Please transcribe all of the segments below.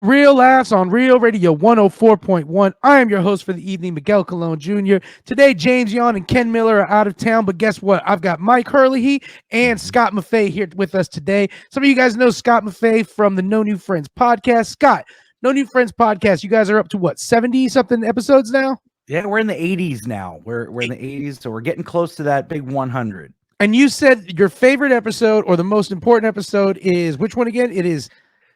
Real Laughs on Real Radio 104.1. I am your host for the evening, Miguel Colon Jr. Today, James Yon and Ken Miller are out of town, but guess what? I've got Mike Hurley and Scott Maffei here with us today. Some of you guys know Scott Maffei from the No New Friends podcast. Scott, No New Friends podcast, you guys are up to what, 70-something episodes now? Yeah, we're in the 80s now. We're in the 80s, so we're getting close to that big 100. And you said your favorite episode or the most important episode is which one again? It is...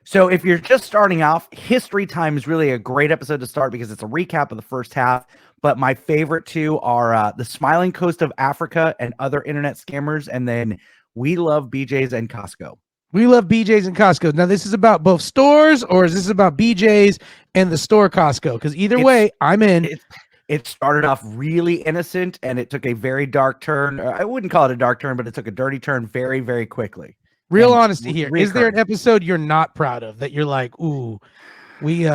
So if you're just starting off, History Time is really a great episode to start because it's a recap of the first half. But my favorite two are The Smiling Coast of Africa and Other Internet Scammers, and then We Love BJ's and Costco. We Love BJ's and Costco. Now, this is about both stores, or is this about BJ's and the store Costco? Because either way, I'm in. It started off really innocent, and it took a very dark turn. I wouldn't call it a dark turn, but it took a dirty turn very, very quickly. Real honesty here. Is there an episode you're not proud of that you're like, ooh, we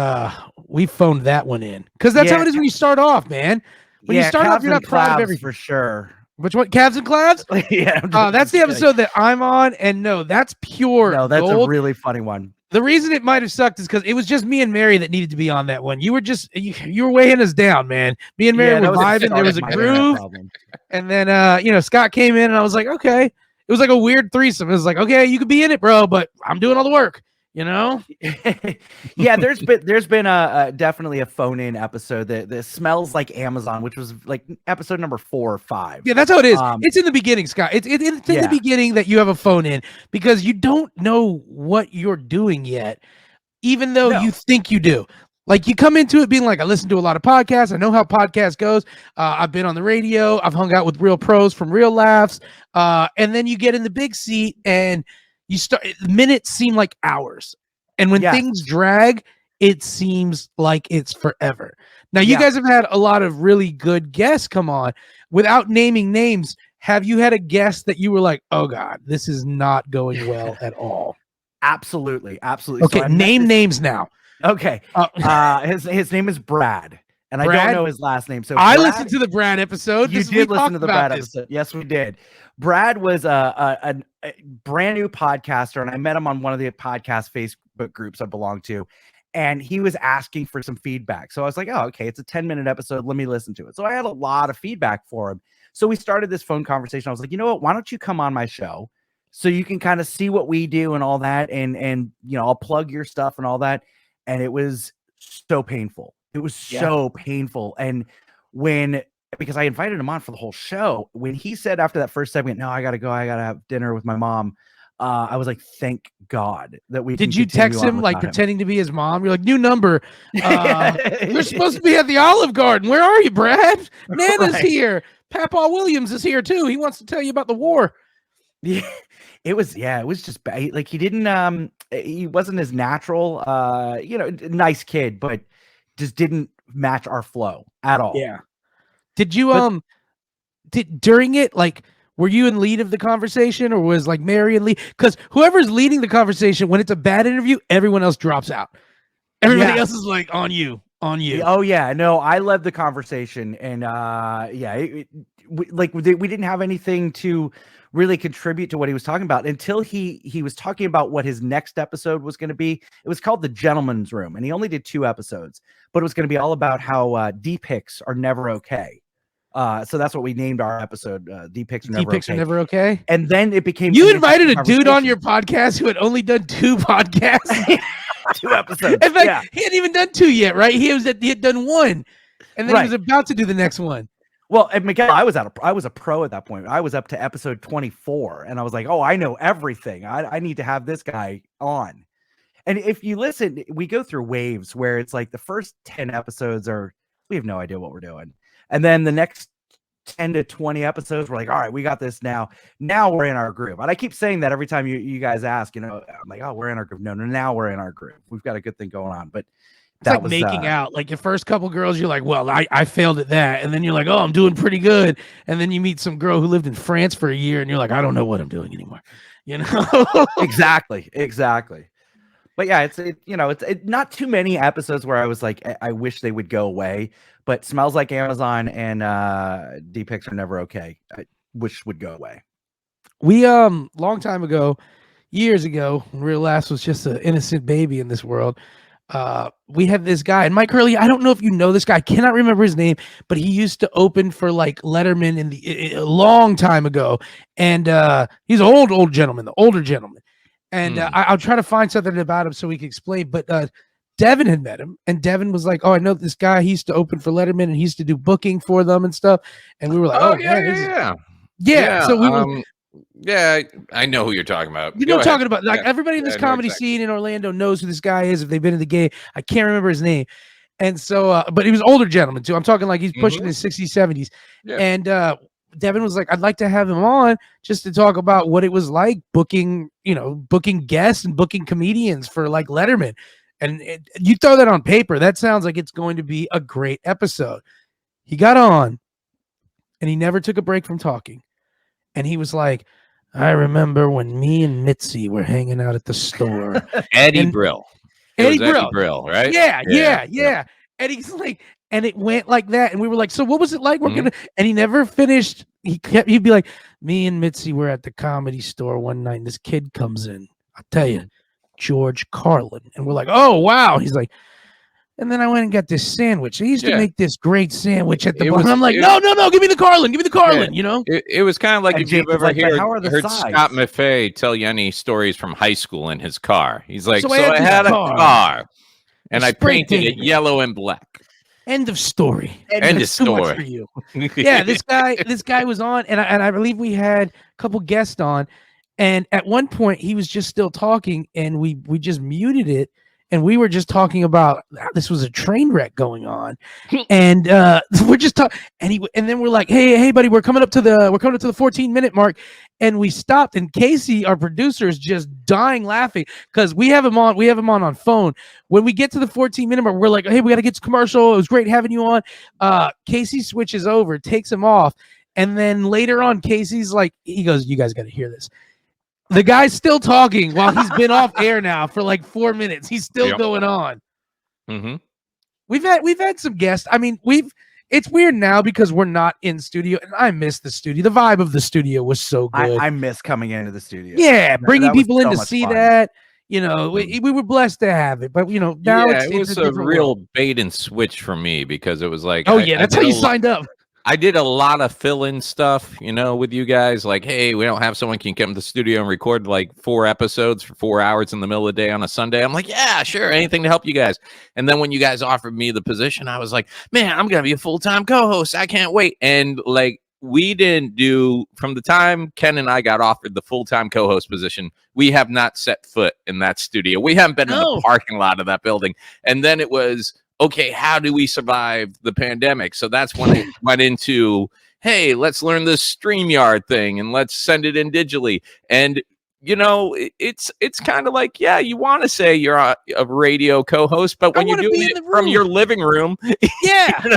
phoned that one in? Because that's how it is when you start off, man. When you start off, you're not proud of everything. For sure. Which one? Calves and Clouds? Yeah. That's the episode that I'm on, and no, that's pure that's gold. a really funny one. The reason it might have sucked is because it was just me and Mary that needed to be on that one. You were just you were weighing us down, man. Me and Mary were vibing. There was a groove, and then Scott came in, and I was like, okay. It was like a weird threesome. It was like, okay, you could be in it, bro, but I'm doing all the work, you know? Yeah, there's been a definitely a phone-in episode that smells like Amazon, which was like episode number 4 or 5. Yeah, that's how it is. It's in the beginning, Scott. It's in the beginning that you have a phone in because you don't know what you're doing yet, even though you think you do. Like you come into it being like, I listen to a lot of podcasts. I know how podcast goes. I've been on the radio. I've hung out with real pros from Real Laughs. And then you get in the big seat and you start, minutes seem like hours. And when things drag, it seems like it's forever. Now, you guys have had a lot of really good guests come on. Without naming names, have you had a guest that you were like, oh God, this is not going well at all? Absolutely. Okay, so name names now. Okay. His name is Brad, and Brad? I don't know his last name. So I listened to the Brad episode. You did listen to the Brad episode. Yes, we did. Brad was a brand new podcaster, and I met him on one of the podcast Facebook groups I belong to, and he was asking for some feedback. So I was like, oh, okay, it's a 10-minute episode. Let me listen to it. So I had a lot of feedback for him. So we started this phone conversation. I was like, you know what? Why don't you come on my show so you can kind of see what we do and all that, and I'll plug your stuff and all that. And it was so painful. It was so painful. And because I invited him on for the whole show, when he said after that first segment, no, I got to go. I got to have dinner with my mom. I was like, thank God that we did. You text him like pretending to be his mom? You're like, new number. You're supposed to be at the Olive Garden. Where are you, Brad? Nana's here. Papa Williams is here too. He wants to tell you about the war. Yeah, it was just bad. Like he wasn't as natural, nice kid, but just didn't match our flow at all. Yeah. Did you, during it, like, were you in lead of the conversation or was like Mary in lead? Because whoever's leading the conveation, when it's a bad interview, everyone else drops out. Everybody else is like on you. Oh yeah. No, I led the conversation and we didn't have anything to really contribute to what he was talking about until he was talking about what his next episode was going to be. It was called The Gentleman's Room, and he only did 2 episodes, but it was going to be all about how deep pics are never okay. So that's what we named our episode. Deep pics are never okay. And then it became, you invited a dude on your podcast who had only done 2 podcasts. 2 episodes. In fact, he hadn't even done 2 yet, right? He had done 1, and then he was about to do the next one. Well, and Miguel, I was a pro at that point. I was up to episode 24, and I was like, oh, I know everything. I need to have this guy on. And if you listen, we go through waves where it's like the first 10 episodes we have no idea what we're doing. And then the next 10 to 20 episodes, we're like, all right, we got this now. Now we're in our groove. And I keep saying that every time you guys ask, I'm like, oh, we're in our groove. No, now we're in our groove. We've got a good thing going on. But it's like making out. Like your first couple girls, you're like, well, I failed at that. And then you're like, oh, I'm doing pretty good. And then you meet some girl who lived in France for a year and you're like, I don't know what I'm doing anymore. Exactly. But yeah, it's not too many episodes where I was like, I wish they would go away, but Smells Like Amazon and Deep Pics Are Never Okay, I wish would go away. We, long time ago, years ago, when Real Laughs was just an innocent baby in this world, we had this guy, and Mike Hurley, I don't know if you know this guy, I cannot remember his name, but he used to open for like Letterman a long time ago. And he's an old gentleman, the older gentleman. And I'll try to find something about him so we can explain. But Devin had met him, and Devin was like, "Oh, I know this guy. He used to open for Letterman, and he used to do booking for them and stuff." And we were like, "Oh, man, yeah." So we were. Yeah, I know who you're talking about. You know what I'm talking about? Like everybody in this comedy scene in Orlando knows who this guy is if they've been in the game. I can't remember his name. And so, but he was an older gentleman too. I'm talking like he's pushing his 60s, 70s. Yeah. And Devin was like, I'd like to have him on just to talk about what it was like booking guests and booking comedians for like Letterman. And you throw that on paper, that sounds like it's going to be a great episode. He got on and he never took a break from talking. And he was like, I remember when me and Mitzi were hanging out at the store. Eddie Brill, right? Yeah. And he's like, and it went like that. And we were like, so what was it like working? And he never finished. He'd be like, me and Mitzi were at the Comedy Store one night, and this kid comes in. I'll tell you, George Carlin. And we're like, oh, wow. He's like, and then I went and got this sandwich. I used to make this great sandwich at the bar. I'm like, no, give me the Carlin. Give me the Carlin, you know? It was kind of like if you've ever heard Scott Maffei tell Yenny stories from high school in his car. He's like, so I had a car, and I painted it yellow and black. End of story. End of story. For you. Yeah, this guy was on, and I believe we had a couple guests on, and at one point he was just still talking, and we just muted it, and we were just talking about this was a train wreck going on, and we're just talking, and then we're like, hey, buddy, we're coming up to the 14-minute mark, and we stopped, and Casey, our producer, is just dying laughing because we have him on phone. When we get to the 14-minute mark, we're like, hey, we got to get to commercial. It was great having you on. Casey switches over, takes him off, and then later on, Casey's like, he goes, you guys got to hear this. The guy's still talking while he's been off air now for like 4 minutes. He's still going on. We've had some guests. I mean, it's weird now because we're not in studio, and I miss the studio. The vibe of the studio was so good. I miss coming into the studio. Yeah, bringing people in to see that. You know, we were blessed to have it, but now it was a real bait and switch for me because it was like, that's how you signed up. I did a lot of fill-in stuff, with you guys. Like, hey, we don't have someone can come to the studio and record like 4 episodes for 4 hours in the middle of the day on a Sunday. I'm like, yeah, sure, anything to help you guys. And then when you guys offered me the position, I was like, man, I'm gonna be a full-time co-host. I can't wait. And like, we didn't do from the time Ken and I got offered the full-time co-host position. We have not set foot in that studio. We haven't been in the parking lot of that building. And then it was, okay, how do we survive the pandemic? So that's when it went into, hey, let's learn this StreamYard thing and let's send it in digitally. And it's kind of like, yeah, you want to say you're a radio co-host, but when you're doing it from your living room, yeah,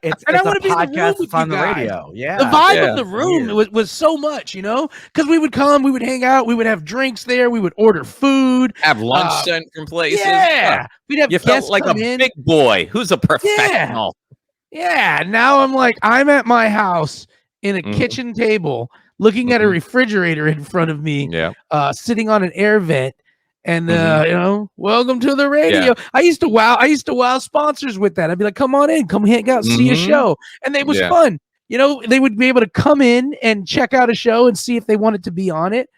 it's a podcast that's on the radio. Yeah, the vibe of the room was so much, because we would come, we would hang out, we would have drinks there, we would order food, have lunch sent from places. Yeah, we'd have guests like a big boy who's a professional. Yeah, now I'm at my house in a kitchen table, looking at a refrigerator in front of me, sitting on an air vent, and welcome to the radio. Yeah. I used to wow sponsors with that. I'd be like, come on in, come hang out, see a show, and it was fun. They would be able to come in and check out a show and see if they wanted to be on it.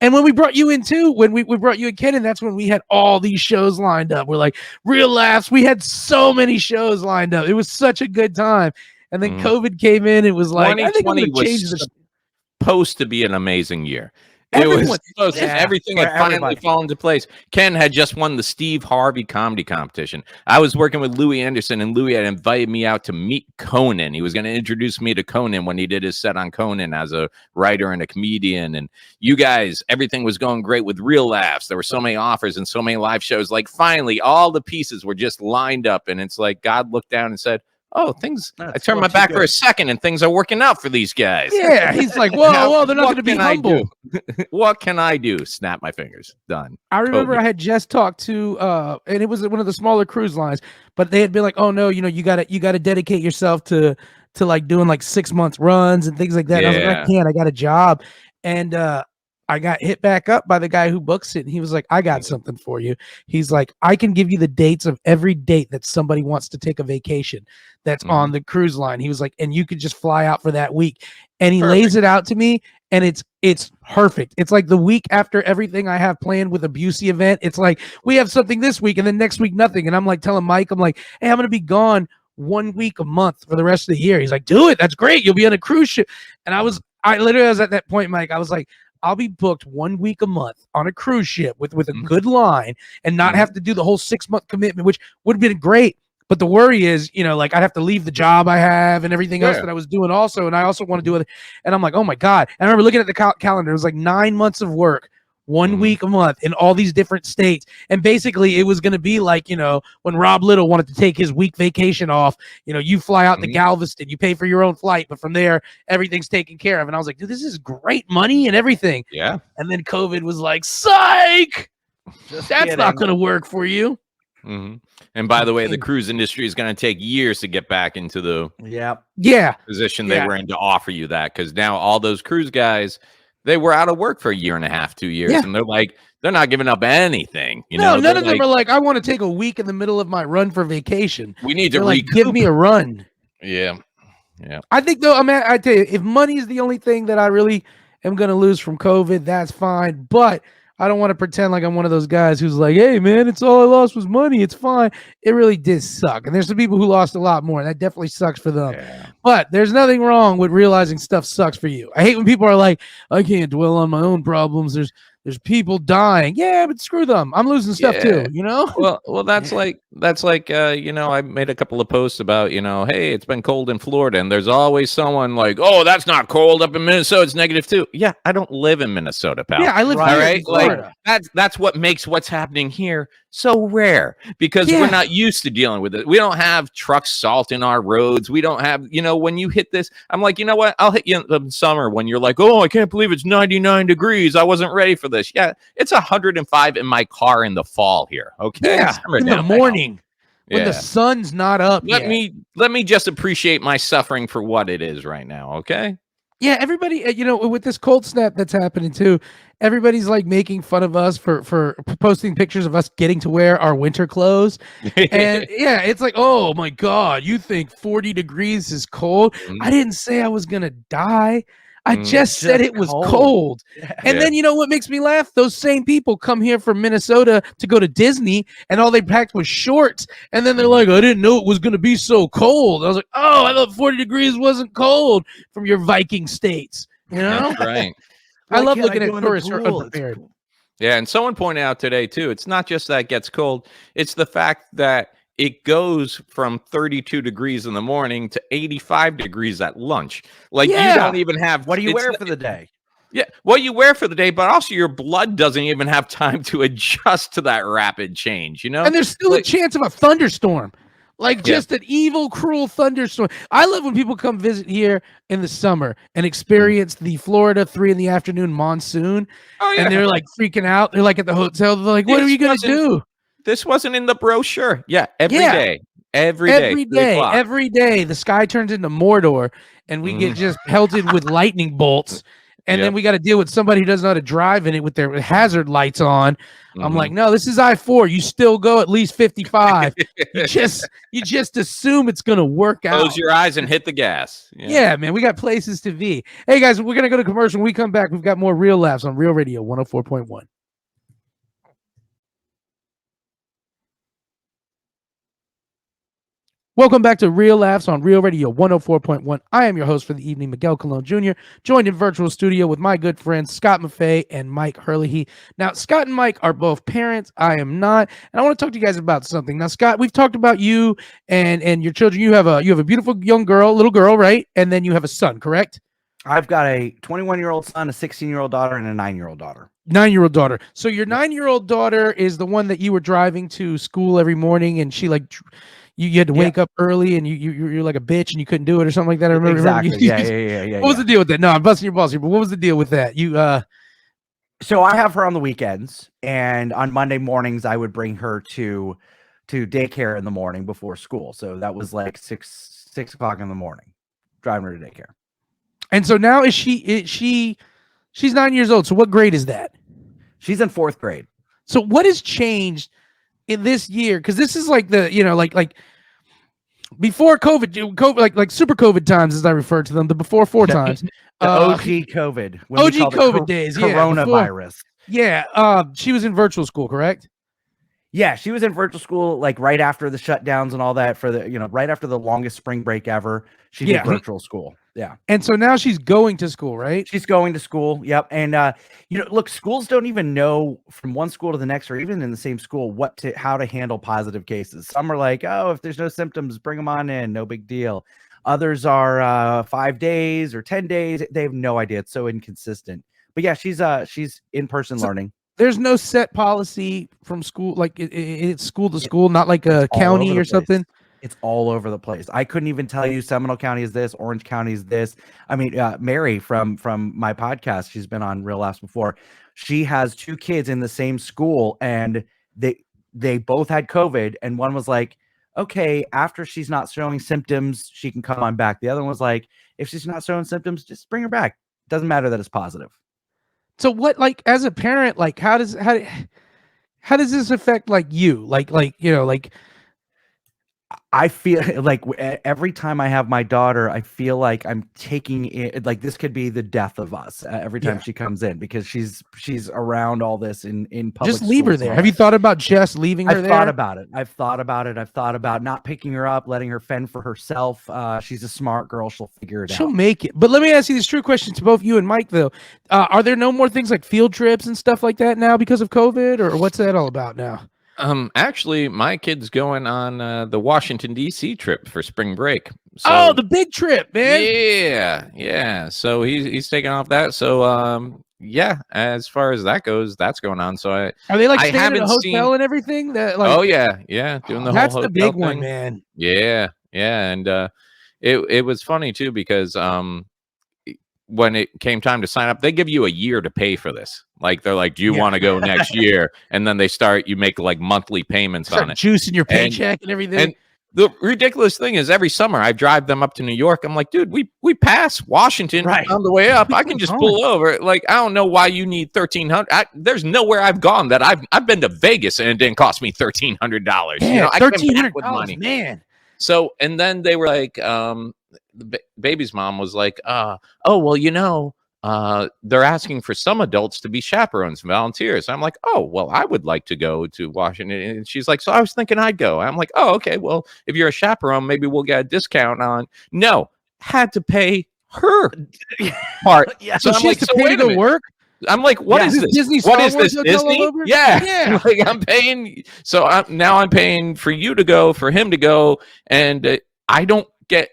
And when we brought you in too, when we brought you and Ken in, that's when we had all these shows lined up. We're like, Real Laughs. We had so many shows lined up. It was such a good time. And then COVID came in. It was like, I think I'm going to change this. Supposed to be an amazing year. Everything had finally fallen into place. Ken had just won the Steve Harvey comedy competition. I was working with Louis Anderson, and Louis had invited me out to meet Conan. He was going to introduce me to Conan when he did his set on Conan as a writer and a comedian. And you guys, everything was going great with Real Laughs. There were so many offers and so many live shows. Like finally, all the pieces were just lined up, and it's like God looked down and said, oh, I turned my back for a second and things are working out for these guys. Yeah, he's like, whoa, they're not going to be humble. What can I do? Snap my fingers. Done. I remember I had just talked to, and it was one of the smaller cruise lines, but they had been like, oh no, you got to dedicate yourself to like doing like 6 month runs and things like that. And I was like, I can't, I got a job. And I got hit back up by the guy who books it, and he was like, I got something for you. He's like, I can give you the dates of every date that somebody wants to take a vacation that's on the cruise line. He was like, and you could just fly out for that week. And he lays it out to me, and it's perfect. It's like the week after everything I have planned with a Busey event. It's like, we have something this week, and then next week, nothing. And I'm like telling Mike, I'm like, hey, I'm going to be gone 1 week a month for the rest of the year. He's like, do it. That's great. You'll be on a cruise ship. And I literally was at that point, Mike. I was like, I'll be booked 1 week a month on a cruise ship with a good line and not have to do the whole 6-month commitment, which would have been great. But the worry is, like I'd have to leave the job I have and everything else that I was doing also. And I also want to do it. And I'm like, oh my God. And I remember looking at the calendar. It was like 9 months of work, 1 week a month in all these different states. And basically it was going to be like, when Rob Little wanted to take his week vacation off, you fly out to Galveston, you pay for your own flight, but from there, everything's taken care of. And I was like, dude, this is great money and everything. Yeah. And then COVID was like, psych, that's not going to work for you. And by the way, the cruise industry is going to take years to get back into the position they were in to offer you that. Because now all those cruise guys, they were out of work for 1.5 years, 2 years, and they're like, they're not giving up anything. None of them are like, I want to take a week in the middle of my run for vacation. We need to give me a run. Yeah. I think though, I tell you, if money is the only thing that I really am going to lose from COVID, that's fine. But I don't want to pretend like I'm one of those guys who's like, hey man, it's all I lost was money. It's fine. It really did suck. And there's some people who lost a lot more. And that definitely sucks for them. Yeah. But there's nothing wrong with realizing stuff sucks for you. I hate when people are like, I can't dwell on my own problems. There's people dying. Yeah, but screw them. I'm losing stuff too, Well, that's like, I made a couple of posts about, hey, it's been cold in Florida, and there's always someone like, oh, that's not cold up in Minnesota. It's -2. Yeah, I don't live in Minnesota, pal. Yeah, I live in Florida. Like that's what makes what's happening here so rare, because we're not used to dealing with it. We don't have trucks salting our roads. We don't have, when you hit this, I'm like, you know what? I'll hit you in the summer when you're like, oh, I can't believe it's 99 degrees. I wasn't ready for this. Yeah, it's 105 in my car in the fall here. Okay, in the morning when the sun's not up. Let me just appreciate my suffering for what it is right now. Okay. Yeah, everybody, with this cold snap that's happening too, everybody's like making fun of us for posting pictures of us getting to wear our winter clothes. And it's like, oh my God, you think 40 degrees is cold? I didn't say I was going to die. I just said it was cold. And then, what makes me laugh? Those same people come here from Minnesota to go to Disney, and all they packed was shorts. And then they're like, I didn't know it was going to be so cold. I was like, oh, I thought 40 degrees wasn't cold from your Viking states. That's right. I love looking at tourists who are unprepared. Yeah, and someone pointed out today, too, it's not just that it gets cold. It's the fact that it goes from 32 degrees in the morning to 85 degrees at lunch. Like, you don't even have... What do you wear for the day? Yeah, what you wear for the day, but also your blood doesn't even have time to adjust to that rapid change, And there's still a chance of a thunderstorm. Like, just an evil, cruel thunderstorm. I love when people come visit here in the summer and experience the Florida 3 PM monsoon. Oh, yeah. And they're, like, freaking out. They're, like, at the hotel. They're like, what are you going to do? This wasn't in the brochure. Yeah, every day. Every day, the sky turns into Mordor, and we get just pelted with lightning bolts, and then we got to deal with somebody who doesn't know how to drive in it with their hazard lights on. I'm like, no, this is I-4. You still go at least 55. you just assume it's gonna work out. Close your eyes and hit the gas. Yeah, man, we got places to be. Hey guys, we're gonna go to commercial. When we come back, we've got more Real Laughs on Real Radio 104.1. Welcome back to Real Laughs on Real Radio 104.1. I am your host for the evening, Miguel Colon Jr., joined in virtual studio with my good friends Scott Maffei and Mike Hurley. Now, Scott and Mike are both parents. I am not. And I want to talk to you guys about something. Now, Scott, we've talked about you and your children. You have a beautiful little girl, right? And then you have a son, correct? I've got a 21-year-old son, a 16-year-old daughter, and a 9-year-old daughter. 9-year-old daughter. So your 9-year-old daughter is the one that you were driving to school every morning, and she like... You had to wake up early, and you're like a bitch, and you couldn't do it or something like that. I remember. Exactly. Yeah. What was the deal with that? No, I'm busting your balls here, but what was the deal with that? So I have her on the weekends, and on Monday mornings I would bring her to daycare in the morning before school. So that was like 6 o'clock in the morning, driving her to daycare. And so now is she She's 9 years old. So what grade is that? She's in 4th grade. So what has changed in this year? Because this is like the, like before COVID, like super COVID times, as I refer to them, the before 4 times. The OG COVID. OG COVID days. Coronavirus. She was in virtual school, correct? Yeah, she was in virtual school like right after the shutdowns and all that for the, right after the longest spring break ever. She did virtual school. Yeah. And so now she's going to school, right? She's going to school. Yep. And look, schools don't even know from one school to the next, or even in the same school, how to handle positive cases. Some are like, oh, if there's no symptoms, bring them on in, no big deal. Others are 5 days or 10 days. They have no idea. It's so inconsistent. But yeah, she's in-person learning. There's no set policy from school, like it's school to school, not like a county or something. It's all over the place. I couldn't even tell you Seminole County is this, Orange County is this. I mean, Mary from my podcast, she's been on Real Laughs before. She has 2 kids in the same school, and they both had COVID, and one was like, okay, after she's not showing symptoms, she can come on back. The other one was like, if she's not showing symptoms, just bring her back. Doesn't matter that it's positive. So what, like, as a parent, like, how does this affect like you? Like I feel like every time I have my daughter, I feel like I'm taking it, like this could be the death of us every time she comes in, because she's around all this in public. Just leave her there. Have you thought about just leaving her there? I've thought about it. I've thought about not picking her up, letting her fend for herself. She's a smart girl. She'll figure it out. She'll make it. But let me ask you this true question to both you and Mike, though. Are there no more things like field trips and stuff like that now because of COVID, or what's that all about now? Actually, my kid's going on the Washington D.C. trip for spring break. So, the big trip, man! Yeah. So he's taking off that. So yeah, as far as that goes, that's going on. So are they like staying in a hotel and everything? That like, oh yeah, doing the whole hotel that's the big thing. one, man. Yeah, and it was funny too, because when it came time to sign up, they give you a year to pay for this. Like, they're like, do you want to go next year? And then you make like monthly payments on it. Juicing your paycheck and everything. And the ridiculous thing is, every summer I drive them up to New York. I'm like, dude, we pass Washington on the way up. I can just pull over. Like, I don't know why you need $1,300. There's nowhere I've gone that I've been to Vegas and it didn't cost me $1,300. Yeah, I came back with money, man. So, and then they were like, the baby's mom was like, oh, well, they're asking for some adults to be chaperones and volunteers. I'm like, oh, well, I would like to go to Washington. And she's like, so I was thinking I'd go. I'm like, oh, okay, well, if you're a chaperone, maybe we'll get a discount on. No, had to pay her part. So I'm like, so wait to work. I'm like, what is this? Disney what is this? Disney? Yeah. Like, I'm paying. So I'm paying for you to go, for him to go, and I don't get.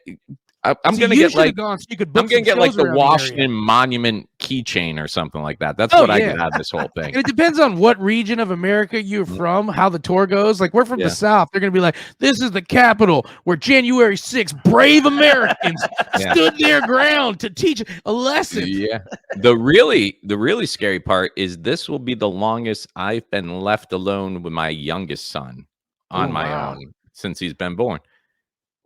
I'm gonna get like the Washington Monument keychain or something like that. That's what I get out of this whole thing. And it depends on what region of America you're from, how the tour goes. Like, we're from the South. They're gonna be like, this is the capital where January 6th brave Americans stood their ground to teach a lesson. Yeah. The really scary part is this will be the longest I've been left alone with my youngest son on my own since he's been born.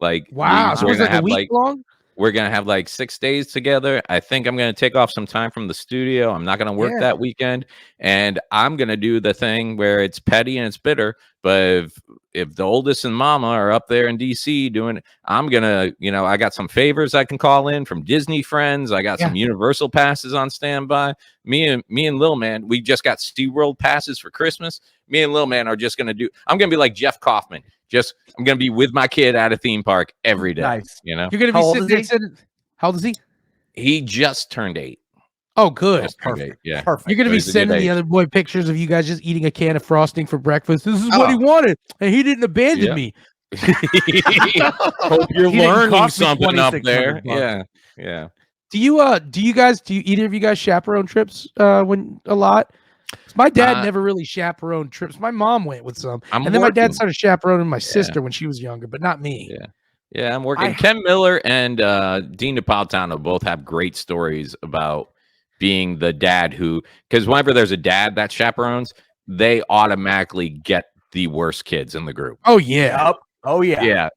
Like, wow, so it's like a week long? We're gonna have like 6 days together. I think I'm gonna take off some time from the studio. I'm not gonna work that weekend, and I'm gonna do the thing where it's petty and it's bitter. But if the oldest and mama are up there in DC doing it, I'm gonna, I got some favors I can call in from Disney friends. I got some Universal passes on standby. Me and Lil Man, we just got SeaWorld passes for Christmas. Me and Lil Man are just gonna I'm gonna be like Jeff Kaufman. I'm gonna be with my kid at a theme park every day. Nice. You're gonna be sitting there. How old is he? He just turned 8. Oh, good. Perfect. Yeah. Perfect. You're gonna be sending the other boy pictures of you guys just eating a can of frosting for breakfast. This is what he wanted, and he didn't abandon me. Hope you're learning something up there. Yeah. Do either of you guys chaperone trips when a lot? My dad never really chaperoned trips. My mom went with some, and then my dad started chaperoning my sister when she was younger, but not me. Yeah, I'm working. Ken Miller and Dean Napolitano both have great stories about being the dad who, because whenever there's a dad that chaperones, they automatically get the worst kids in the group. Oh yeah. Oh yeah.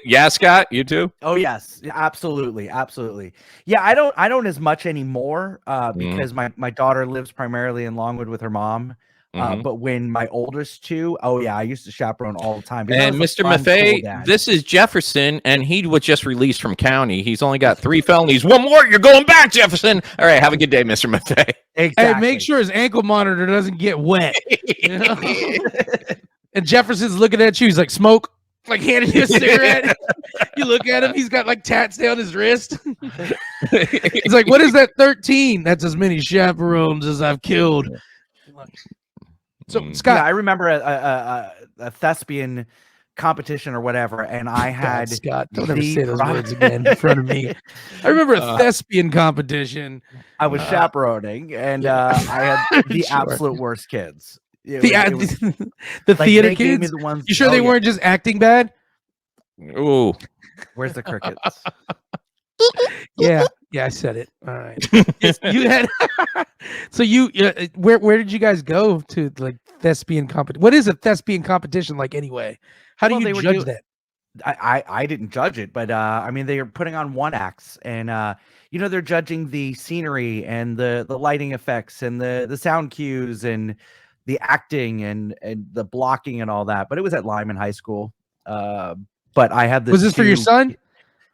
Yeah, Scott, you too? Oh yes, absolutely. Yeah, I don't as much anymore because my daughter lives primarily in Longwood with her mom. But when my oldest two, oh yeah, I used to chaperone all the time. And Mr. Maffei, this is Jefferson, and he was just released from county. He's only got 3 felonies. One more, you're going back, Jefferson. All right, have a good day, Mr. Maffei. Exactly. Hey, make sure his ankle monitor doesn't get wet. You know? And Jefferson's looking at you. He's like, smoke. Like handing you a cigarette. You look at him. He's got like tats down his wrist. He's like, what is that 13? That's as many chaperones as I've killed. So Scott, I remember a thespian competition or whatever, and I had Scott. Don't ever say those words again in front of me. I remember a thespian competition. I was chaperoning, and I had the absolute worst kids. The like theater kids. The ones, you sure they weren't just acting bad? Ooh, where's the crickets? Yeah, I said it. All right. Yes, you had. So where did you guys go to like thespian competition? What is a thespian competition like anyway? How do you judge that? I didn't judge it, but I mean they are putting on one acts, and they're judging the scenery and the lighting effects and the sound cues and the acting and the blocking and all that. But it was at Lyman High School. But I had Was this for your son?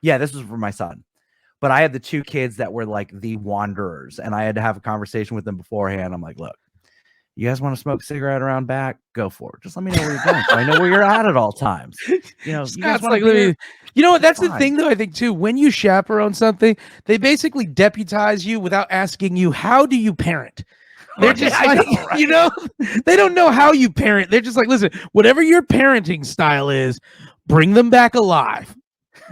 Yeah, this was for my son. But I had the 2 kids that were like the wanderers, and I had to have a conversation with them beforehand. I'm like, look, you guys want to smoke a cigarette around back? Go for it. Just let me know where you're going. So I know where you're at all times. Scott's you guys like, you know what? That's the thing, though. I think too, when you chaperone something, they basically deputize you without asking you, how do you parent? They're just they don't know how you parent. They're just like, listen, whatever your parenting style is, bring them back alive.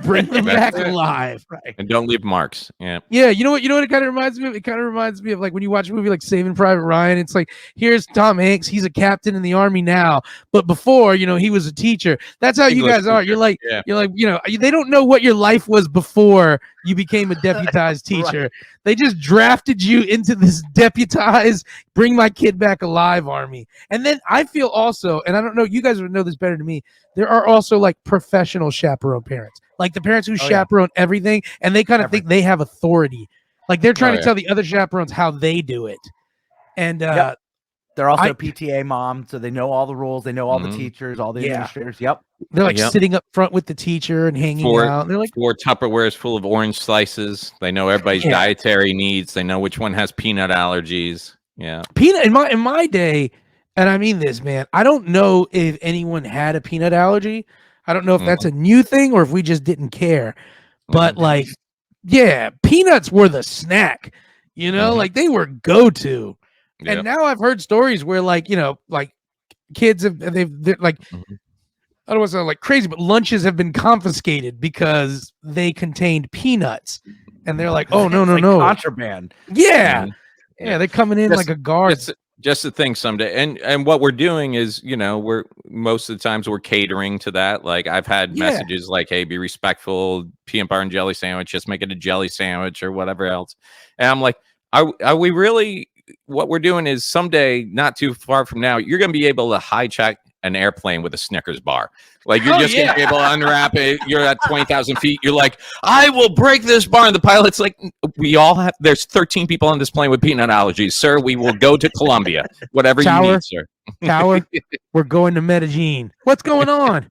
Bring them back alive, right? And don't leave marks. Yeah. You know what it kind of reminds me of? It kind of reminds me of like when you watch a movie like Saving Private Ryan. It's like, here's Tom Hanks. He's a captain in the army now, but before, he was a teacher. That's how you guys are. You're like, they don't know what your life was before you became a deputized teacher. Right. They just drafted you into this deputized, bring my kid back alive army. And then I feel also, and I don't know, you guys would know this better than me, there are also like professional chaperone parents. Like the parents who chaperone everything, and they kind of think they have authority. Like they're trying to tell the other chaperones how they do it. And they're also PTA mom, so they know all the rules. They know all the teachers, all the administrators. Yep. They're like sitting up front with the teacher and hanging out. They're like 4 Tupperwares full of orange slices. They know everybody's dietary needs. They know which one has peanut allergies. Yeah. Peanut in my day, and I mean this, man, I don't know if anyone had a peanut allergy. I don't know if that's a new thing or if we just didn't care. But peanuts were the snack, like they were go-to. Yep. And now I've heard stories where like kids they're like, I don't want to sound like crazy, but lunches have been confiscated because they contained peanuts. And they're like, oh, no. Contraband. Yeah. Yeah, they're coming in like a guard. Just to think someday, and what we're doing is, we're most of the times we're catering to that. Like I've had messages like, "Hey, be respectful. Peanut butter and jelly sandwich. Just make it a jelly sandwich or whatever else." And I'm like, are we really? What we're doing is someday, not too far from now, you're going to be able to hijack an airplane with a Snickers bar. Like you're just going to be able to unwrap it. You're at 20,000 feet. You're like, I will break this bar. And the pilot's like, there's 13 people on this plane with peanut allergies, sir. We will go to Colombia. Whatever you need, sir. Tower, we're going to Medellin. What's going on?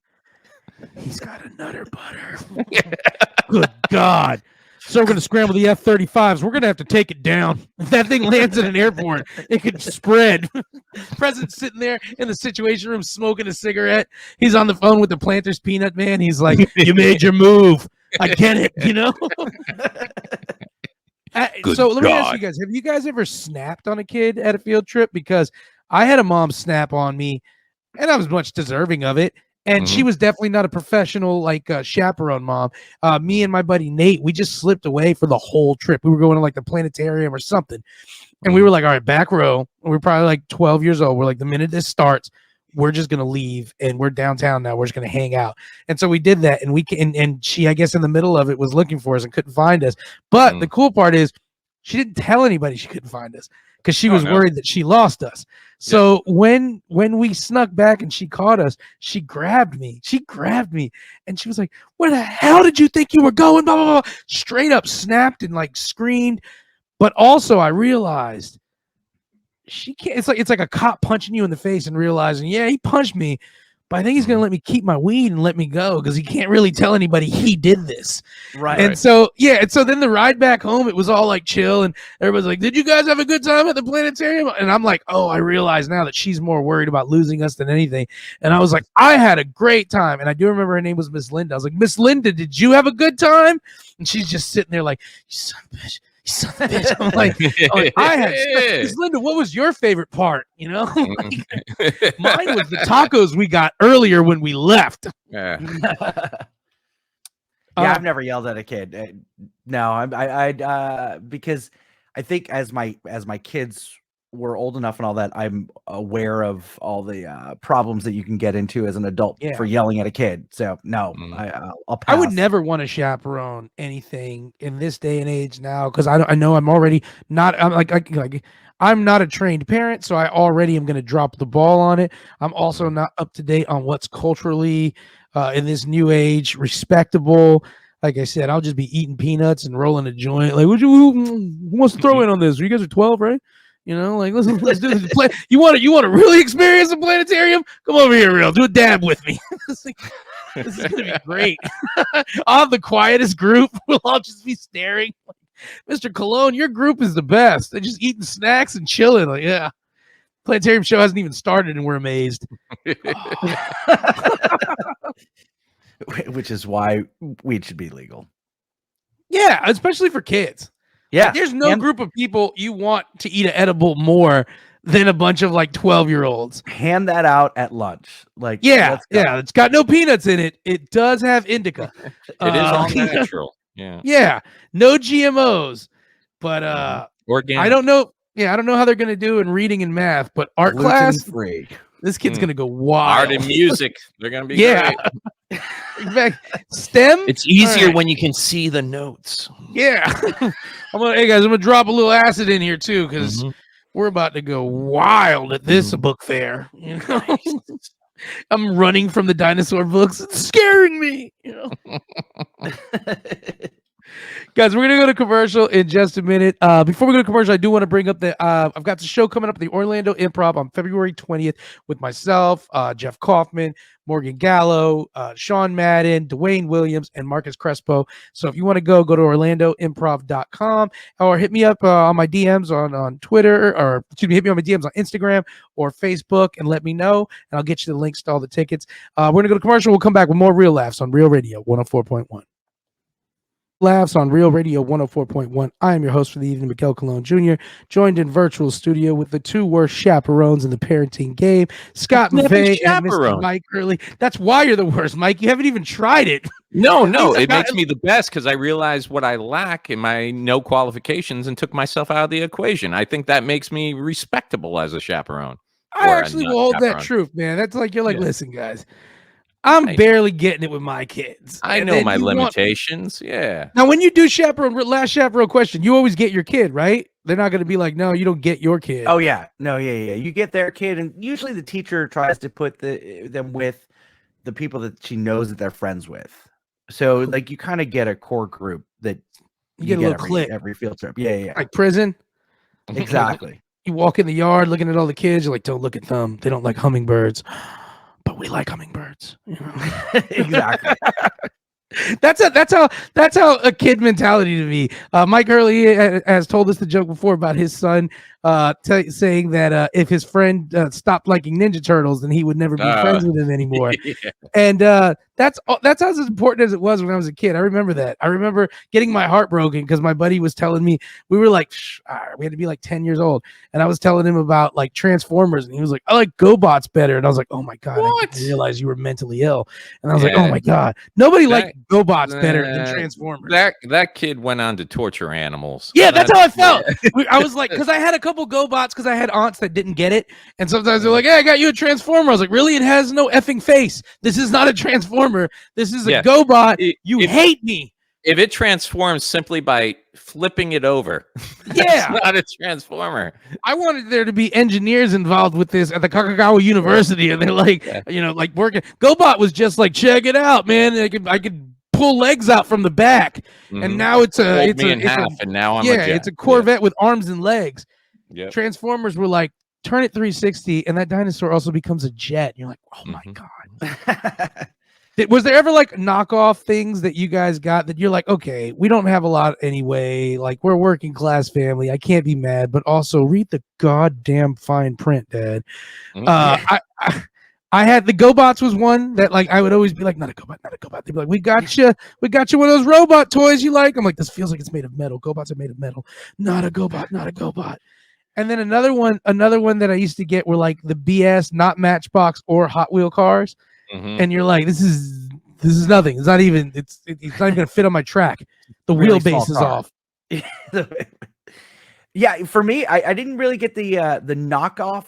He's got a nutter butter. Good God. So we're going to scramble the F-35s. We're going to have to take it down. If that thing lands at an airport, it could spread. President's sitting there in the Situation Room smoking a cigarette. He's on the phone with the Planters Peanut Man. He's like, you made your move. I get it, So let me ask you guys, have you guys ever snapped on a kid at a field trip? Because I had a mom snap on me, and I was much deserving of it. And she was definitely not a professional chaperone mom. Me and my buddy Nate, we just slipped away for the whole trip. We were going to like the planetarium or something. And we were like, all right, back row. We were probably like 12 years old. We're like, the minute this starts, we're just going to leave. And we're downtown now. We're just going to hang out. And so we did that. And she, I guess in the middle of it, was looking for us and couldn't find us. But the cool part is she didn't tell anybody she couldn't find us. because she was worried that she lost us. So when we snuck back and she caught us, she grabbed me. And she was like, "Where the hell did you think you were going?" Blah, blah, blah. Straight up snapped and like screamed. But also I realized she can't. It's like a cop punching you in the face and realizing, yeah, he punched me, but I think he's gonna let me keep my weed and let me go because he can't really tell anybody he did this. Right. And so then the ride back home, it was all like chill, and everybody's like, "Did you guys have a good time at the planetarium?" And I'm like, "Oh, I realize now that she's more worried about losing us than anything." And I was like, "I had a great time," and I do remember her name was Miss Linda. I was like, "Miss Linda, did you have a good time?" And she's just sitting there like, "You son of a bitch." Son of a bitch. I'm like, I had Miss Linda, what was your favorite part? You know, like, mine was the tacos we got earlier when we left. Yeah, I've never yelled at a kid. No, I because I think as my kids were old enough and all that, I'm aware of all the problems that you can get into as an adult for yelling at a kid. So no, I'll pass. I would never want to chaperone anything in this day and age now because I know I'm already not. I'm like I'm not a trained parent, so I already am going to drop the ball on it. I'm also not up to date on what's culturally in this new age respectable. Like I said, I'll just be eating peanuts and rolling a joint. Like, who wants to throw in on this? You guys are 12, right? You know, like let's do this. You want to really experience the planetarium? Come over here, real. Do a dab with me. This is gonna be great. I'll have the quietest group. We'll all just be staring. Mr. Cologne, your group is the best. They're just eating snacks and chilling. Like, yeah, planetarium show hasn't even started, and we're amazed. Which is why weed should be legal. Yeah, especially for kids. Yeah, like, there's no group of people you want to eat an edible more than a bunch of like 12-year-olds. Hand that out at lunch. Like, yeah, it's got no peanuts in it. It does have indica. It is all natural. Yeah, no GMOs, but organic. I don't know. Yeah, I don't know how they're gonna do in reading and math, but art class free. This kid's gonna go wild. Art and music, they're gonna be great. In fact, STEM. It's easier when you can see the notes. Yeah. Hey guys, I'm gonna drop a little acid in here too, because we're about to go wild at this book fair. You know, I'm running from the dinosaur books. It's scaring me. You know. Guys, we're gonna go to commercial in just a minute. Before we go to commercial, I do want to bring up that I've got the show coming up at the Orlando Improv on February 20th with myself, Jeff Kaufman, Morgan Gallo, Sean Madden, Dwayne Williams, and Marcus Crespo. So if you want to go to orlandoimprov.com or hit me up on my DMs on Twitter, or excuse me, hit me on my DMs on Instagram or Facebook and let me know, and I'll get you the links to all the tickets. We're gonna go to commercial. We'll come back with more Real Laughs on Real Radio 104.1. Laughs on Real Radio 104.1. I am your host for the evening, Miguel Colon Jr., joined in virtual studio with the two worst chaperones in the parenting game, Scott Maffei and Mr. Mike Early. That's why you're the worst, Mike. You haven't even tried it. No, it makes me the best because I realized what I lack in my no qualifications and took myself out of the equation. I think that makes me respectable as a chaperone. I actually will hold that truth, man. That's like, you're like, listen, guys, I'm barely getting it with my kids. I know my limitations. Yeah. Now, when you do last chaperone question, you always get your kid, right? They're not going to be like, no, you don't get your kid. Oh, yeah. No, yeah. You get their kid, and usually the teacher tries to put them with the people that she knows that they're friends with. So, like, you kind of get a core group that you get a little clique every field trip. Yeah. Like prison. Exactly. You walk in the yard looking at all the kids. You're like, don't look at them. They don't like hummingbirds. But we like hummingbirds. You know? Exactly. That's how a kid mentality to me. Mike Hurley has told us the joke before about his son saying that if his friend stopped liking Ninja Turtles, then he would never be friends with him anymore. Yeah. And that's as important as it was when I was a kid. I remember that. I remember getting my heart broken because my buddy was telling me, we were like, we had to be like 10 years old, and I was telling him about like Transformers, and he was like, I like GoBots better, and I was like, oh my god, I didn't realize you were mentally ill, and I was like, oh my god, nobody liked GoBots better than Transformers. That kid went on to torture animals. Yeah, that's how I felt. I was like, because I had a couple GoBots because I had aunts that didn't get it, and sometimes they're like, hey, I got you a Transformer. I was like, really? It has no effing face. This is not a Transformer. This is a GoBot. You hate me. if it transforms simply by flipping it over, yeah, that's not a transformer. I wanted there to be engineers involved with this at the Kakagawa University, and they're like, like working. GoBot was just like, check it out, man. I could pull legs out from the back, and now it's a and now I'm it's a Corvette with arms and legs. Yep. Transformers were like, turn it 360, and that dinosaur also becomes a jet. And you're like, oh my god. Was there ever like knockoff things that you guys got that you're like, okay, we don't have a lot anyway, like we're a working class family, I can't be mad, but also read the goddamn fine print, Dad. I had the GoBots was one that like I would always be like, not a GoBot. They'd be like, we got you one of those robot toys you like. I'm like, this feels like it's made of metal. GoBots are made of metal. Not a GoBot. And then another one that I used to get were like the BS, not Matchbox or Hot Wheel cars. And you're like, this is nothing. It's not even gonna fit on my track. The really wheelbase is off. Yeah, for me, I didn't really get the knockoff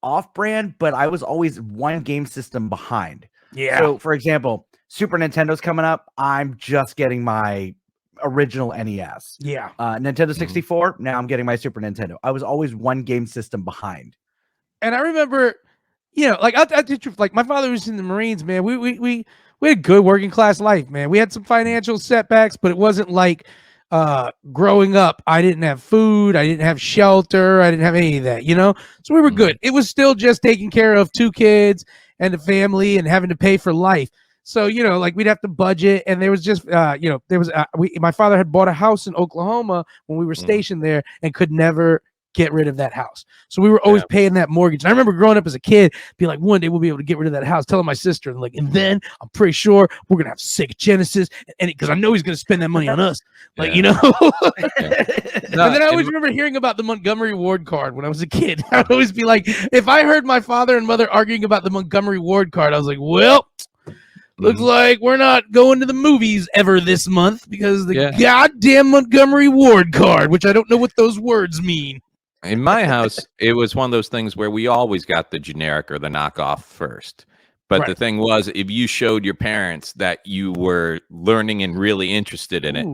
off brand, but I was always one game system behind. Yeah. So for example, Super Nintendo's coming up. I'm just getting my original NES. Yeah. Nintendo 64. Now I'm getting my Super Nintendo. I was always one game system behind. And I remember, like like my father was in the Marines, man. We had a good working class life, man. We had some financial setbacks, but it wasn't like growing up, I didn't have food, I didn't have shelter, I didn't have any of that, So we were good. It was still just taking care of 2 kids and a family and having to pay for life. So, like we'd have to budget, and there was just, my father had bought a house in Oklahoma when we were stationed there and could never get rid of that house. So we were always paying that mortgage. And I remember growing up as a kid, being like, one day we'll be able to get rid of that house, telling my sister, and then I'm pretty sure we're going to have Sega Genesis, and because I know he's going to spend that money on us. And then I always remember hearing about the Montgomery Ward card when I was a kid. I'd always be like, if I heard my father and mother arguing about the Montgomery Ward card, I was like, well, looks like we're not going to the movies ever this month because the goddamn Montgomery Ward card, which I don't know what those words mean. In my house, it was one of those things where we always got the generic or the knockoff first. But the thing was, if you showed your parents that you were learning and really interested in it,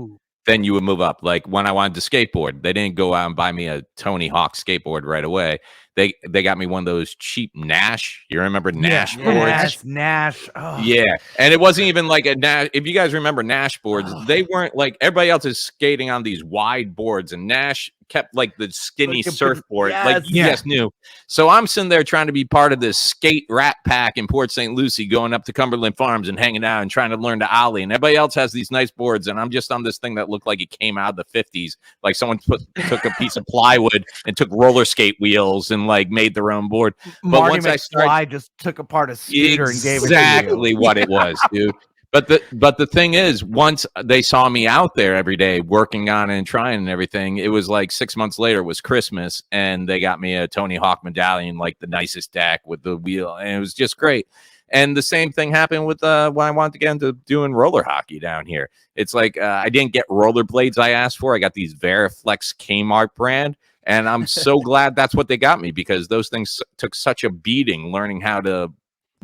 then you would move up. Like when I wanted to skateboard, they didn't go out and buy me a Tony Hawk skateboard right away. They got me one of those cheap Nash. You remember Nash boards? Nash. Oh. Yeah. And it wasn't even like a Nash. If you guys remember Nash boards, they weren't like everybody else is skating on these wide boards, and Nash kept like the skinny surfboard. Like you guys knew. So I'm sitting there trying to be part of this skate rat pack in Port St. Lucie, going up to Cumberland Farms and hanging out and trying to learn to ollie. And everybody else has these nice boards, and I'm just on this thing that looked like it came out of the 50s. Like someone took a piece of plywood and took roller skate wheels and like made their own board. But Marty McFly just took apart a scooter and gave it to you. Exactly what it was, dude. But the thing is, once they saw me out there every day working on it and trying and everything, it was like 6 months later, it was Christmas, and they got me a Tony Hawk medallion, like the nicest deck with the wheel, and it was just great. And the same thing happened with when I wanted to get into doing roller hockey down here. It's like I didn't get rollerblades I asked for. I got these Veriflex Kmart brand. And I'm so glad that's what they got me, because those things took such a beating learning how to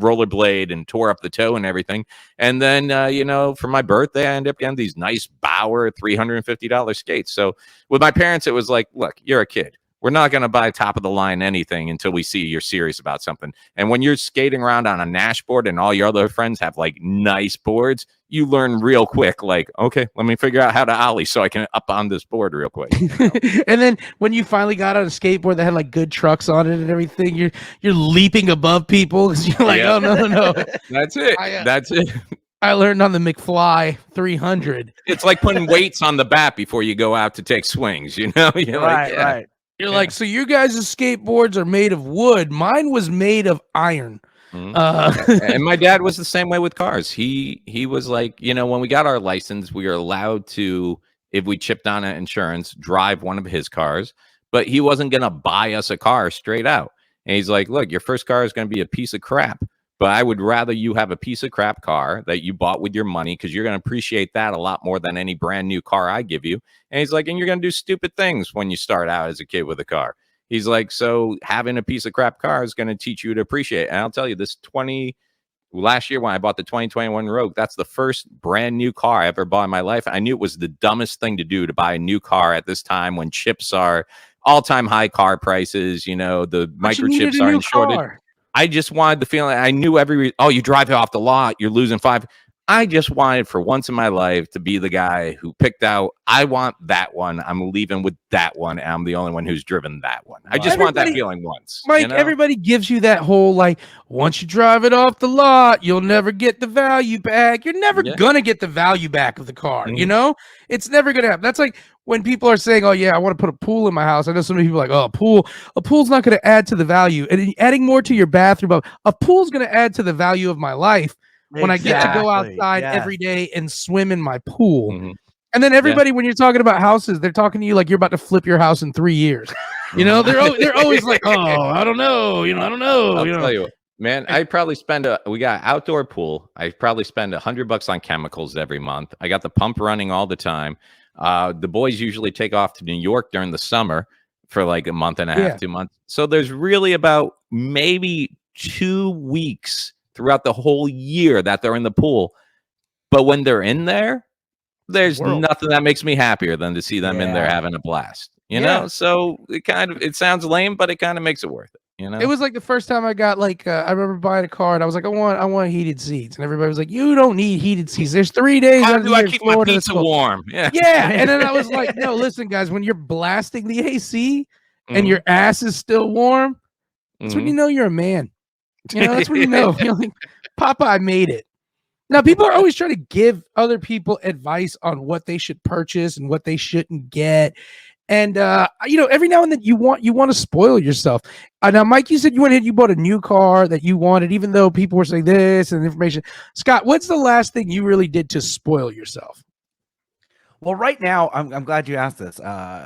rollerblade and tore up the toe and everything. And then, for my birthday, I ended up getting these nice Bauer $350 skates. So with my parents, it was like, look, you're a kid. We're not going to buy top of the line anything until we see you're serious about something. And when you're skating around on a Nash board and all your other friends have like nice boards, you learn real quick, like, okay, let me figure out how to ollie so I can up on this board real quick. And then when you finally got on a skateboard that had like good trucks on it and everything, you're leaping above people because you're like, oh no. That's it. That's it. I learned on the McFly 300. It's like putting weights on the bat before you go out to take swings, You're right. You're like, so your guys' skateboards are made of wood. Mine was made of iron. And my dad was the same way with cars. He was like, when we got our license, we were allowed to, if we chipped on insurance, drive one of his cars, but he wasn't going to buy us a car straight out. And he's like, look, your first car is going to be a piece of crap, but I would rather you have a piece of crap car that you bought with your money, because you're going to appreciate that a lot more than any brand new car I give you. And he's like, and you're going to do stupid things when you start out as a kid with a car. He's like, so having a piece of crap car is going to teach you to appreciate it. And I'll tell you, this last year when I bought the 2021 Rogue, that's the first brand new car I ever bought in my life. I knew it was the dumbest thing to do to buy a new car at this time when chips are all-time high car prices. You know, the But you needed microchips a are new in shortage. car. I just wanted the feeling. I knew you drive it off the lot, you're losing 5. I just wanted for once in my life to be the guy who picked out, I want that one. I'm leaving with that one. And I'm the only one who's driven that one. I just want that feeling once. Mike, everybody gives you that whole, like, once you drive it off the lot, you'll never get the value back. You're never going to get the value back of the car. You know, it's never going to happen. That's like when people are saying, oh, yeah, I want to put a pool in my house. I know so many people are like, oh, a pool's not going to add to the value. And adding more to your bathroom, a pool's going to add to the value of my life. When I get to go outside every day and swim in my pool. And then everybody, when you're talking about houses, they're talking to you like you're about to flip your house in 3 years. You know, they're always like, oh, I don't know. You know, I don't know. I'll tell you what, man, I probably spend we got an outdoor pool. I probably spend $100 on chemicals every month. I got the pump running all the time. The boys usually take off to New York during the summer for like a month and a half, 2 months. So there's really about maybe 2 weeks throughout the whole year that they're in the pool. But when they're in there, there's nothing that makes me happier than to see them in there having a blast. You know? So it sounds lame, but it kind of makes it worth it. You know? It was like the first time I got I remember buying a car and I was like, I want heated seats. And everybody was like, you don't need heated seats. There's 3 days. How do I keep my pizza warm? Yeah. And then I was like, no, listen, guys, when you're blasting the AC and your ass is still warm, that's when you know you're a man. You know, that's when you know. You're like, Popeye made it. Now, people are always trying to give other people advice on what they should purchase and what they shouldn't get. And you know, every now and then you want to spoil yourself. Now, Mike, you said you bought a new car that you wanted, even though people were saying this and information. Scott, what's the last thing you really did to spoil yourself? Well, right now, I'm glad you asked this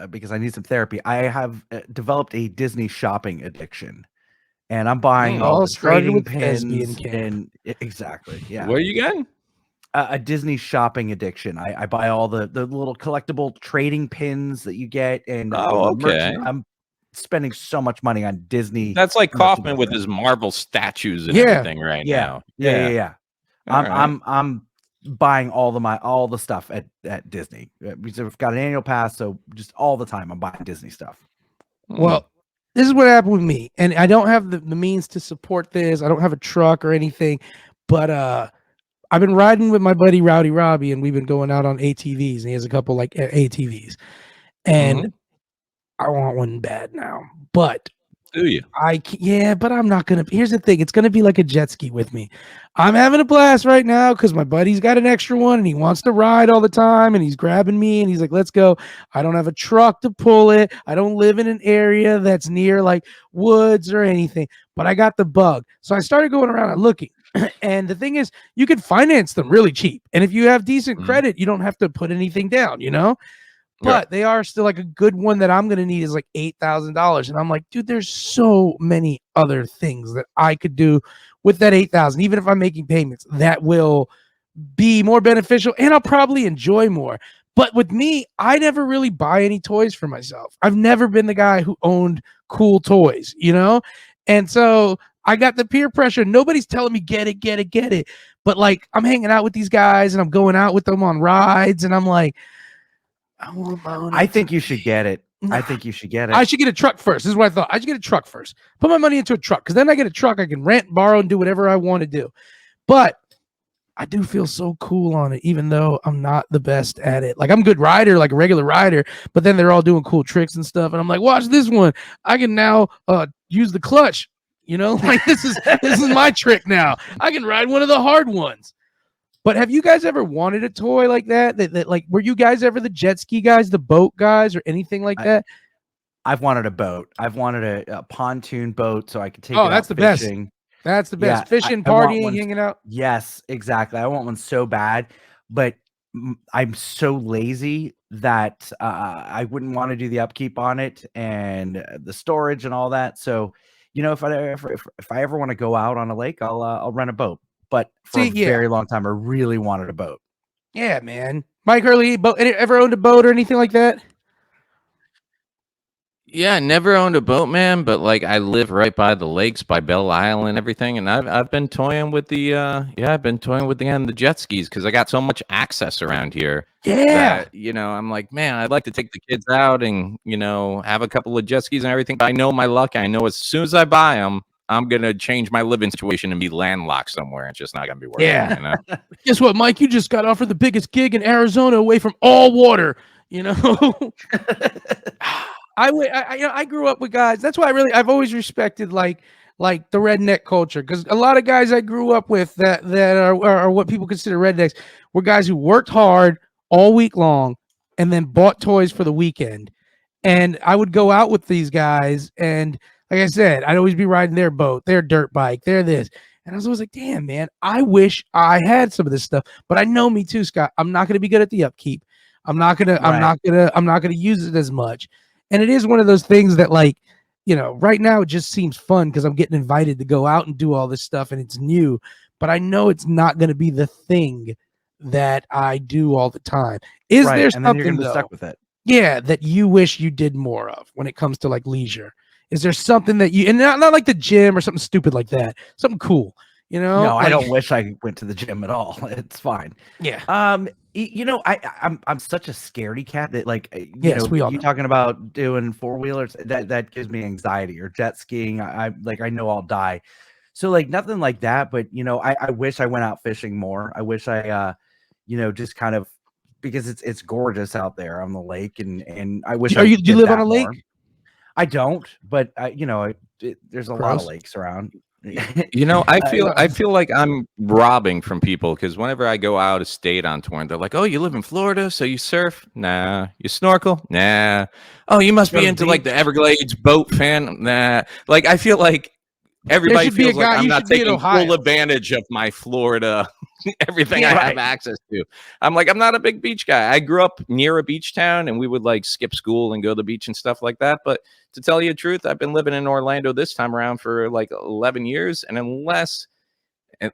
because I need some therapy. I have developed a Disney shopping addiction. And I'm buying all the trading pins and exactly. Yeah. What are you getting? A Disney shopping addiction. I buy all the little collectible trading pins that you get. And I'm spending so much money on Disney. That's like Kaufman with his Marvel statues and everything now. Yeah. I'm buying all the stuff at Disney. We've got an annual pass, so just all the time I'm buying Disney stuff. Well, this is what happened with me, and I don't have the means to support this. I don't have a truck or anything, but I've been riding with my buddy Rowdy Robbie, and we've been going out on ATVs, and he has a couple like ATVs, and I want one bad now, but do you? But I'm not gonna. Here's the thing: it's gonna be like a jet ski with me. I'm having a blast right now because my buddy's got an extra one and he wants to ride all the time, and he's grabbing me and he's like, "Let's go." I don't have a truck to pull it. I don't live in an area that's near like woods or anything, but I got the bug. So I started going around and looking. And the thing is, you can finance them really cheap, and if you have decent credit, you don't have to put anything down. You know. But they are still like a good one that I'm going to need is like $8,000. And I'm like, dude, there's so many other things that I could do with that $8,000, even if I'm making payments that will be more beneficial and I'll probably enjoy more. But with me, I never really buy any toys for myself. I've never been the guy who owned cool toys, you know? And so I got the peer pressure. Nobody's telling me get it. But like I'm hanging out with these guys and I'm going out with them on rides and I'm like, I think you should get it. I think you should get it. I should get a truck first. This is what I thought. I should get a truck first. Put my money into a truck because then I get a truck. I can rent, borrow, and do whatever I want to do. But I do feel so cool on it, even though I'm not the best at it. Like I'm a good rider, like a regular rider, but then they're all doing cool tricks and stuff. And I'm like, watch this one. I can now use the clutch. You know, like this is my trick now. I can ride one of the hard ones. But have you guys ever wanted a toy like that? That like, were you guys ever the jet ski guys, the boat guys, or anything like that? I've wanted a boat. I've wanted a pontoon boat so I could take it that's out the fishing. Best. That's the best. Fishing, partying, hanging out. Yes, exactly. I want one so bad, but I'm so lazy that I wouldn't want to do the upkeep on it and the storage and all that. So, you know, if I ever want to go out on a lake, I'll rent a boat. But for a very long time, I really wanted a boat. Yeah, man. Mike Hurley, ever owned a boat or anything like that? Yeah, never owned a boat, man, but like I live right by the lakes, by Belle Isle and everything, and I've been toying with the I've been toying with the jet skis because I got so much access around here Yeah. that I'm like, man, I'd like to take the kids out and have a couple of jet skis and everything. But I know my luck. I know as soon as I buy them, I'm gonna change my living situation and be landlocked somewhere. It's just not gonna be working. Yeah. Guess what, Mike? You just got offered the biggest gig in Arizona, away from all water. I grew up with guys. That's why I've always respected like the redneck culture, because a lot of guys I grew up with that are what people consider rednecks were guys who worked hard all week long and then bought toys for the weekend. And I would go out with these guys, and like I said, I'd always be riding their boat, their dirt bike, their this. And I was always like, damn, man, I wish I had some of this stuff. But I know me too, Scott. I'm not gonna be good at the upkeep. I'm not gonna use it as much. And it is one of those things that, like, right now it just seems fun because I'm getting invited to go out and do all this stuff and it's new. But I know it's not gonna be the thing that I do all the time. Is there something, you're gonna be stuck with it? Yeah, that you wish you did more of when it comes to like leisure? Is there something that you, and not like the gym or something stupid like that, something cool? No, like, I don't wish I went to the gym at all. It's fine. Yeah. I'm such a scaredy cat that, like, we all you know. talking about doing 4-wheelers, that gives me anxiety, or jet skiing. I know I'll die. So like nothing like that, but I wish I went out fishing more. I wish I just kind of, because it's gorgeous out there on the lake, and I wish do you live on a lake? More. I don't, but there's a lot of lakes around. I feel like I'm robbing from people, because whenever I go out of state on tour, and they're like, "Oh, you live in Florida, so you surf? Nah. You snorkel? Nah. Oh, you must be into like the Everglades boat fan? Nah." Like, I feel like everybody feels like I'm not taking full advantage of my Florida, everything I have access to. I'm like, I'm not a big beach guy. I grew up near a beach town, and we would like skip school and go to the beach and stuff like that. But to tell you the truth, I've been living in Orlando this time around for like 11 years. And unless,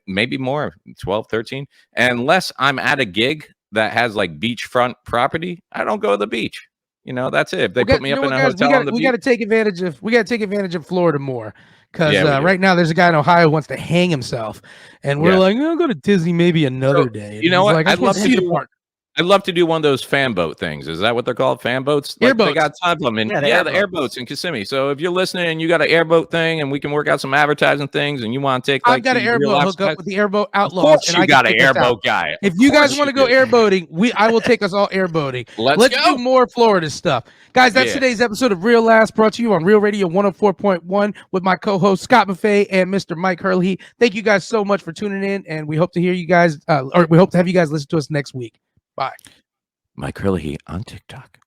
maybe more, 12, 13, unless I'm at a gig that has like beachfront property, I don't go to the beach. That's it. If they put me up in a hotel on the beach. We got to take advantage of Florida more. Because right now there's a guy in Ohio who wants to hang himself, and we're like, I'll go to Disney maybe another day. And you know what? Like, I'd love to do one of those fan boat things. Is that what they're called? Fan boats? Like, airboats. They got tons of them. And the airboats in Kissimmee. So if you're listening and you got an airboat thing, and we can work out some advertising things, and you want to take, like, I've got an airboat hook up with the Airboat Outlaws. Of course, you got an airboat guy. If you guys want to go airboating, I will take us all airboating. Let's do more Florida stuff, guys. That's today's episode of Real Last, brought to you on Real Radio 104.1 with my co-host Scott Maffei and Mr. Mike Hurley. Thank you guys so much for tuning in, and we hope to hear you guys, or we hope to have you guys listen to us next week. Bye. Mike Hurley on TikTok.